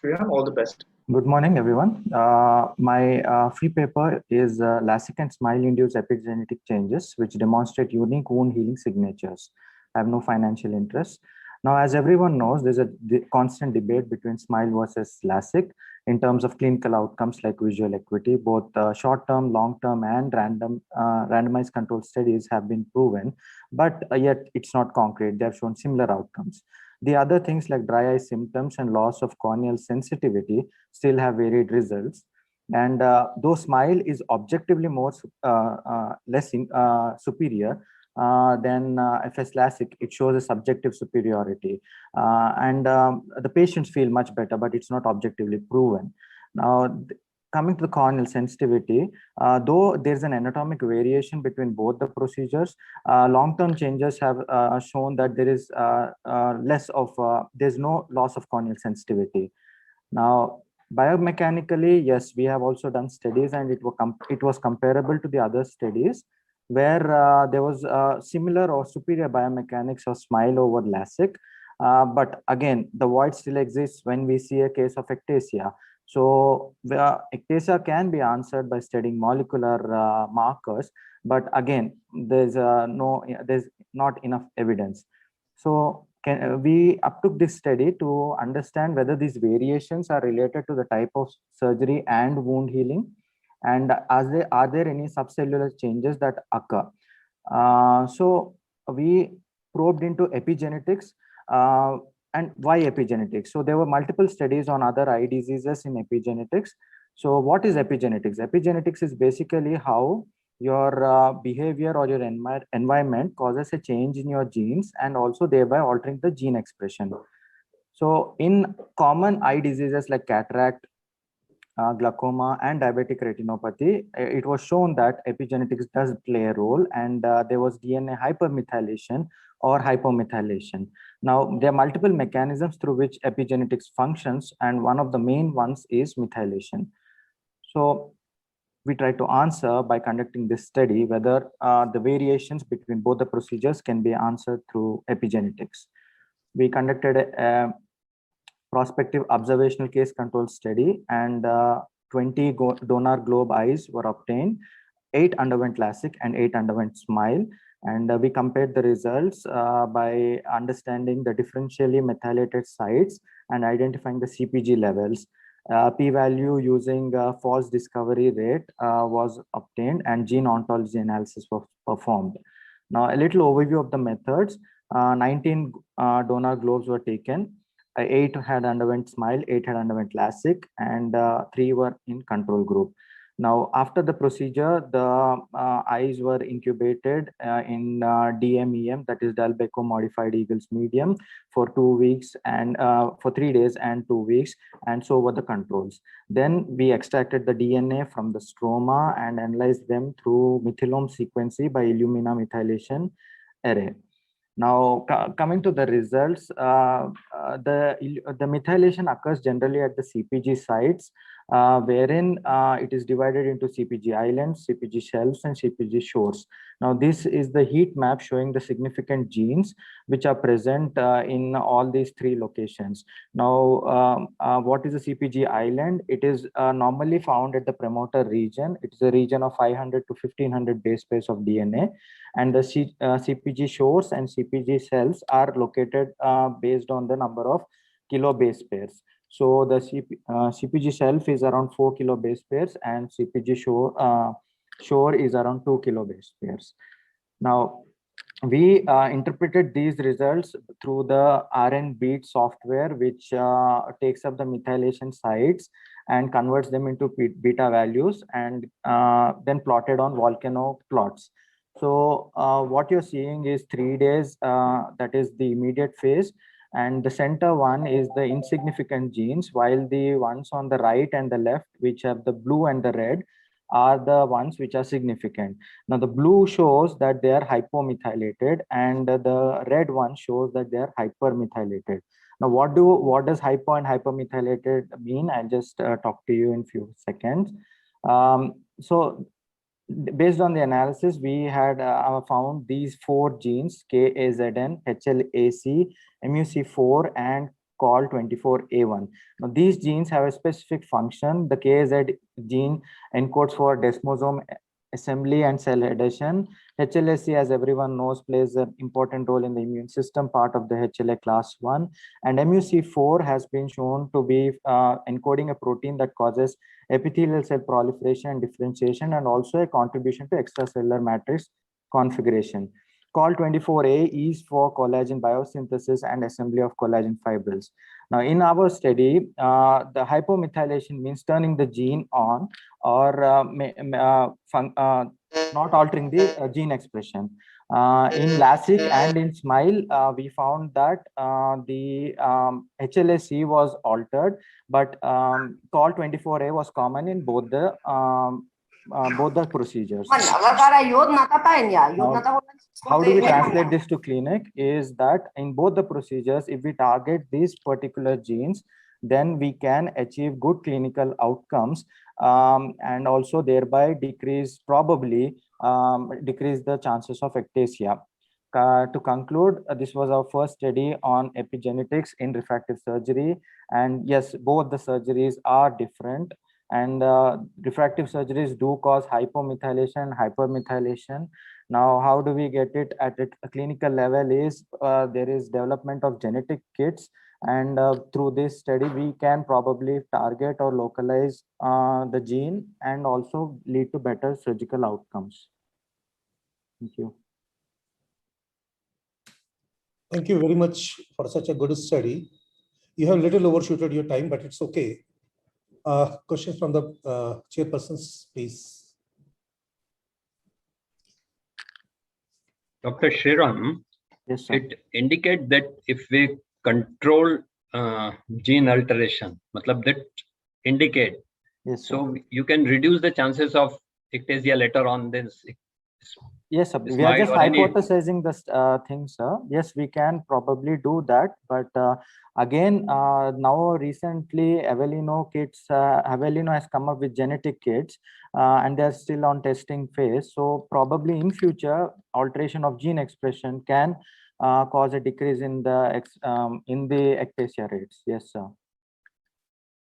SRIRAM, all the best. Good morning, everyone. My free paper is LASIK and SMILE-induced epigenetic changes, which demonstrate unique wound healing signatures. I have no financial interest. Now, as everyone knows, there's a constant debate between SMILE versus LASIK in terms of clinical outcomes like visual acuity. Both short-term, long-term, and randomized control studies have been proven, but yet it's not concrete. They have shown similar outcomes. The other things like dry eye symptoms and loss of corneal sensitivity still have varied results. And though SMILE is objectively more superior than FS LASIK, it shows a subjective superiority. The patients feel much better, but it's not objectively proven. Now, coming to the corneal sensitivity, though there's an anatomic variation between both the procedures, long-term changes have shown that there is there's no loss of corneal sensitivity. Now, biomechanically, yes, we have also done studies, and it was comparable to the other studies where there was similar or superior biomechanics of SMILE over LASIK. But again, the void still exists when we see a case of ectasia. So ectasia can be answered by studying molecular markers, but again, there's not enough evidence. So we uptook this study to understand whether these variations are related to the type of surgery and wound healing, and are there any subcellular changes that occur. So we probed into epigenetics. And why epigenetics? So there were multiple studies on other eye diseases in epigenetics. So what is epigenetics? Epigenetics is basically how your behavior or your environment causes a change in your genes and also thereby altering the gene expression. So in common eye diseases like cataract, glaucoma, and diabetic retinopathy, it was shown that epigenetics does play a role, and there was DNA hypermethylation or hypomethylation. Now, there are multiple mechanisms through which epigenetics functions, and one of the main ones is methylation. So we try to answer by conducting this study whether the variations between both the procedures can be answered through epigenetics. We conducted a prospective observational case control study, and 20 donor globe eyes were obtained. 8 underwent LASIK and 8 underwent SMILE. And we compared the results by understanding the differentially methylated sites and identifying the CPG levels. P-value using false discovery rate was obtained, and gene ontology analysis was performed. Now, a little overview of the methods. 19 donor globes were taken. 8 had underwent SMILE, 8 had underwent LASIK, and 3 were in control group. Now, after the procedure, the eyes were incubated in DMEM, that is Delbeco modified Eagles medium, for 2 weeks and for 3 days and 2 weeks, and so were the controls. Then we extracted the DNA from the stroma and analyzed them through methylome sequencing by Illumina methylation array. Now, coming to the results, the methylation occurs generally at the CPG sites, wherein it is divided into CPG islands, CPG shelves, and CPG shores. Now, this is the heat map showing the significant genes which are present in all these 3 locations. Now, what is a CPG island? It is normally found at the promoter region. It is a region of 500 to 1500 base pairs of DNA. And the CPG shores and CPG cells are located based on the number of kilo base pairs. So the CPG shelf is around 4 kilo base pairs, and CPG shore is around 2 kilo base pairs. Now, we interpreted these results through the RNBeat software, which takes up the methylation sites and converts them into beta values, and then plotted on volcano plots. So what you're seeing is 3 days, that is the immediate phase, and the center one is the insignificant genes, while the ones on the right and the left, which have the blue and the red, are the ones which are significant. Now, the blue shows that they are hypomethylated, and the red one shows that they are hypermethylated. Now, what does hypo and hypermethylated mean? I'll just talk to you in a few seconds. So based on the analysis, we had found these 4 genes: KAZN, HLAC, MUC4, and called 24A1. Now, these genes have a specific function. The KZ gene encodes for desmosome assembly and cell adhesion. HLA-C, as everyone knows, plays an important role in the immune system, part of the HLA class 1. And MUC4 has been shown to be encoding a protein that causes epithelial cell proliferation and differentiation, and also a contribution to extracellular matrix configuration. COL24A is for collagen biosynthesis and assembly of collagen fibrils. Now, in our study, the hypomethylation means turning the gene on or not altering the gene expression. In LASIK and in SMILE, we found that the HLA-C was altered, but COL24A was common in both the procedures. How do we translate this to clinic is that in both the procedures, if we target these particular genes, then we can achieve good clinical outcomes, and also thereby probably decrease the chances of ectasia. To conclude, this was our first study on epigenetics in refractive surgery. And yes, both the surgeries are different. And refractive surgeries do cause hypomethylation and hypermethylation. Now, how do we get it at a clinical level is there is development of genetic kits. And through this study, we can probably target or localize the gene and also lead to better surgical outcomes. Thank you. Thank you very much for such a good study. You have little overshooted your time, but it's okay. Questions from the chairpersons, please. Dr. SRIRAM, yes, sir. It indicates that if we control gene alteration, that indicate, yes, so you can reduce the chances of ectasia later on. This yes, sir. We are just hypothesizing this thing, sir. Yes, we can probably do that, but again, now recently Avellino has come up with genetic kits, and they're still on testing phase. So probably in future, alteration of gene expression can cause a decrease in the ectasia rates. Yes, sir.